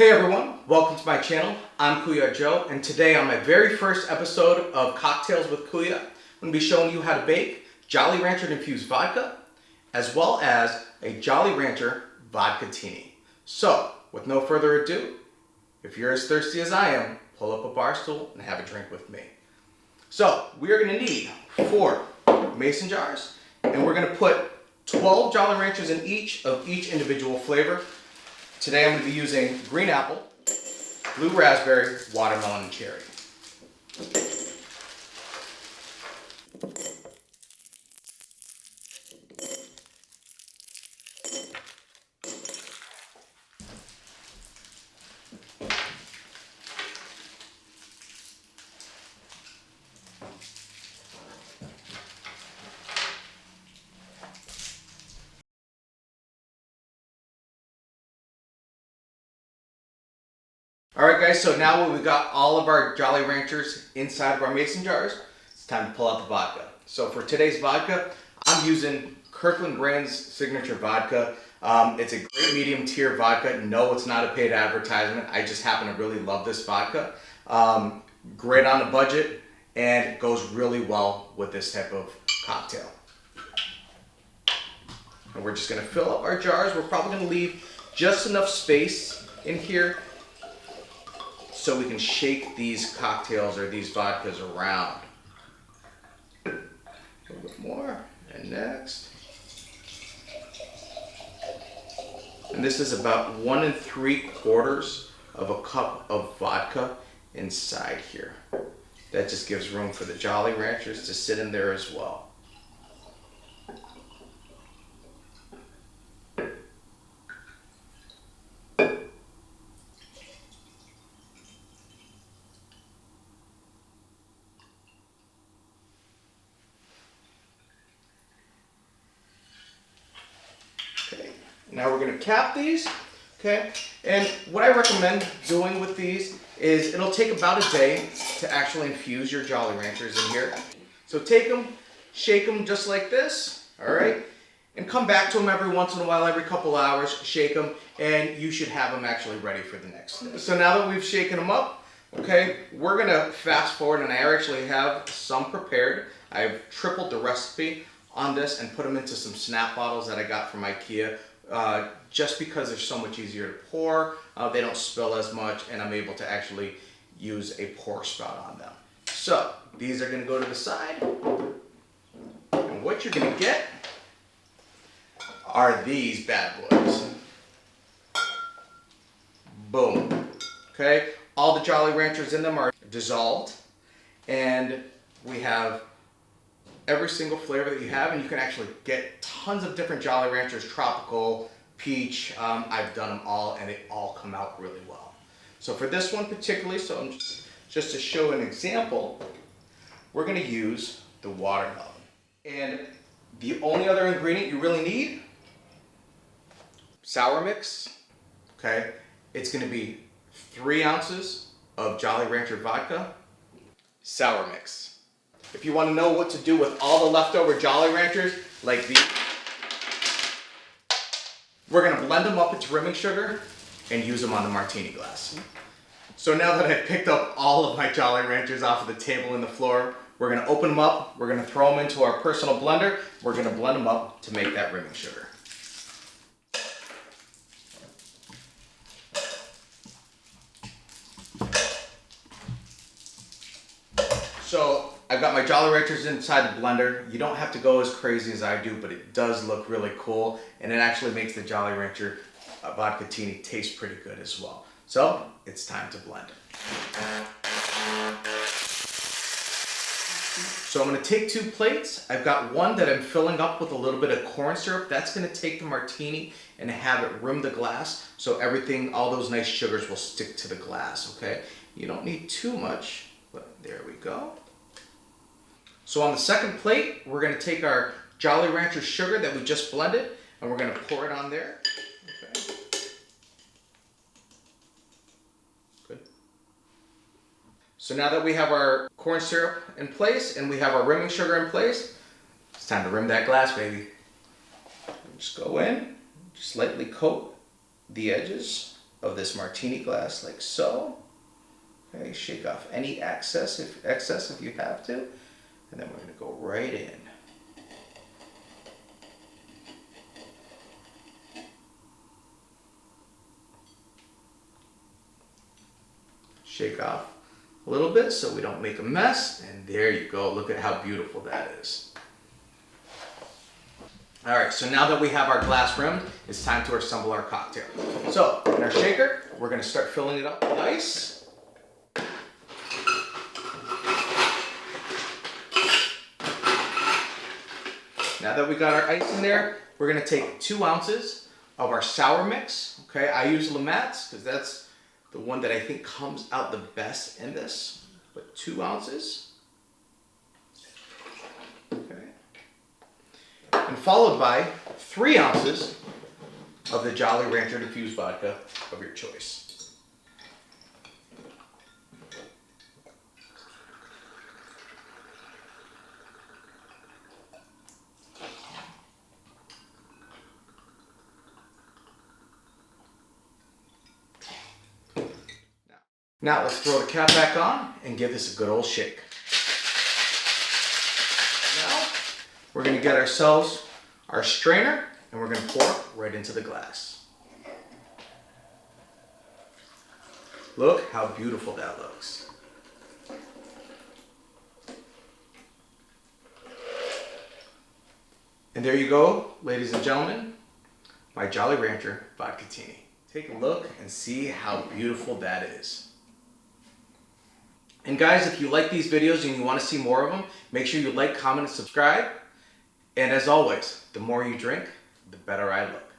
Hey everyone, welcome to my channel. I'm Kuya Joe, and today on my very first episode of Cocktails with Kuya, I'm going to be showing you how to bake Jolly Rancher Infused Vodka, as well as a Jolly Rancher Vodkatini. So, with no further ado, if you're as thirsty as I am, pull up a bar stool and have a drink with me. So, we are going to need 4 mason jars, and we're going to put 12 Jolly Ranchers in each of each individual flavor. Today I'm going to be using green apple, blue raspberry, watermelon, and cherry. Alright guys, so now when we got all of our Jolly Ranchers inside of our mason jars, it's time to pull out the vodka. So for today's vodka, I'm using Kirkland brand's signature vodka. It's a great medium tier vodka. No, it's not a paid advertisement. I just happen to really love this vodka. Great on a budget, and it goes really well with this type of cocktail. And we're just going to fill up our jars. We're probably going to leave just enough space in here so we can shake these cocktails or these vodkas around. A little bit more, and next. And this is about 1 3/4 of a cup of vodka inside here. That just gives room for the Jolly Ranchers to sit in there as well. Now we're going to cap these, okay? And what I recommend doing with these is it'll take about a day to actually infuse your Jolly Ranchers in here. So take them, shake them just like this, all right? And come back to them every once in a while, every couple hours, shake them, and you should have them actually ready for the next day. So now that we've shaken them up, okay, we're going to fast forward, and I actually have some prepared. I've tripled the recipe on this and put them into some snap bottles that I got from IKEA. Just because they're so much easier to pour, they don't spill as much, and I'm able to actually use a pour spout on them. So these are going to go to the side, and what you're going to get are these bad boys. Boom. Okay, all the Jolly Ranchers in them are dissolved, and we have every single flavor that you have, and you can actually get tons of different Jolly Ranchers, tropical, peach. I've done them all, and they all come out really well. So for this one particularly, so I'm just to show an example, we're going to use the watermelon. And the only other ingredient you really need, sour mix, okay? It's going to be 3 ounces of Jolly Rancher vodka, sour mix. If you want to know what to do with all the leftover Jolly Ranchers, like these, we're going to blend them up into rimming sugar and use them on the martini glass. So now that I've picked up all of my Jolly Ranchers off of the table and the floor, we're going to open them up, we're going to throw them into our personal blender, we're going to blend them up to make that rimming sugar. So I've got my Jolly Ranchers inside the blender. You don't have to go as crazy as I do, but it does look really cool, and it actually makes the Jolly Rancher Vodkatini taste pretty good as well. So it's time to blend. So I'm going to take 2 plates. I've got one that I'm filling up with a little bit of corn syrup. That's going to take the martini and have it rim the glass, so everything, all those nice sugars will stick to the glass, okay? You don't need too much, but there we go. So on the second plate, we're going to take our Jolly Rancher sugar that we just blended, and we're going to pour it on there. Okay. Good. So now that we have our corn syrup in place and we have our rimming sugar in place, it's time to rim that glass, baby. Just go in, just lightly coat the edges of this martini glass like so. Okay, shake off any excess if you have to. And then we're going to go right in. Shake off a little bit so we don't make a mess. And there you go. Look at how beautiful that is. All right, so now that we have our glass rimmed, it's time to assemble our cocktail. So in our shaker, we're going to start filling it up with ice. Now that we got our ice in there, we're going to take 2 ounces of our sour mix. Okay, I use Lamat's because that's the one that I think comes out the best in this. But 2 ounces. Okay. And followed by 3 ounces of the Jolly Rancher Infused Vodka of your choice. Now let's throw the cap back on and give this a good old shake. Now we're going to get ourselves our strainer and we're going to pour it right into the glass. Look how beautiful that looks. And there you go, ladies and gentlemen, my Jolly Rancher Vodkatini. Take a look and see how beautiful that is. And guys, if you like these videos and you want to see more of them, make sure you like, comment, and subscribe. And as always, the more you drink, the better I look.